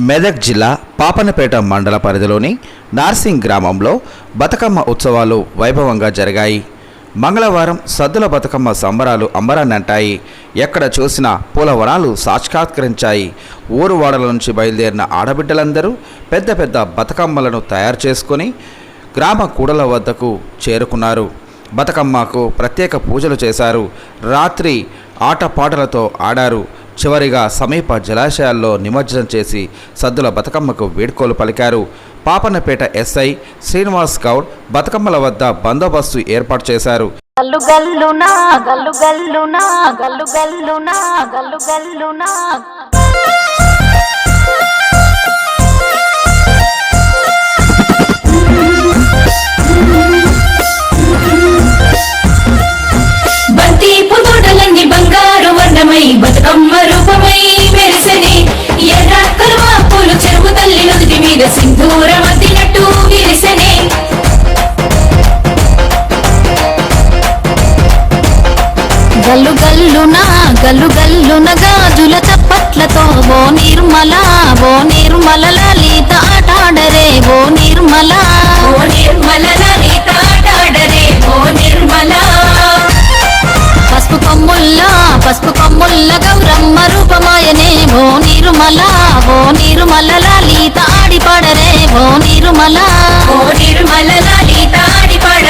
మెదక్ జిల్లా పాపన్నపేట మండల పరిధిలోని నార్సింగ్ గ్రామంలో బతుకమ్మ ఉత్సవాలు వైభవంగా జరిగాయి. మంగళవారం సద్దుల బతుకమ్మ సంబరాలు అంబరాన్నంటాయి. ఎక్కడ చూసినా పూలవనాలు సాక్షాత్కరించాయి. ఊరువాడల నుంచి బయలుదేరిన ఆడబిడ్డలందరూ పెద్ద పెద్ద బతుకమ్మలను తయారు చేసుకొని గ్రామ కూడల వద్దకు చేరుకున్నారు. బతుకమ్మకు ప్రత్యేక పూజలు చేశారు. రాత్రి ఆటపాటలతో ఆడారు. చివరిగా సమీప జలాశయాల్లో నిమజ్జనం చేసి సద్దుల బతుకమ్మకు వీడ్కోలు పలికారు. పాపన్నపేట ఎస్ఐ శ్రీనివాస్ గౌడ్ బతుకమ్మల వద్ద బందోబస్తు ఏర్పాటు చేశారు. గల్లు గల్లునా గల్లు గల్లునా గల్లు గల్లునా గల్లు గల్లునా బంతి పువ్వులన్నీ బంగారు వర్ణమై బతుకమ్మ రూపమై మెరిసెనే. ఎర్ర కలువ పూలు చెరువు తల్లి నుదుటి మీద సింధూరం అద్దినట్టు విరిసెనే. గల్లు గల్లునా గల్లు గల్లున గాజుల చప్పట్లతో ఓ నిర్మల లలిత ఆటాడరే ఓ నిర్మల లలిత ఆటాడరే ఓ నిర్మల. పసుపు కొమ్ముల్ల గౌరమ్మ రూపమాయనే ఓ నిర్మల లలిత ఆడిపడరే ఓ నిర్మల లలిత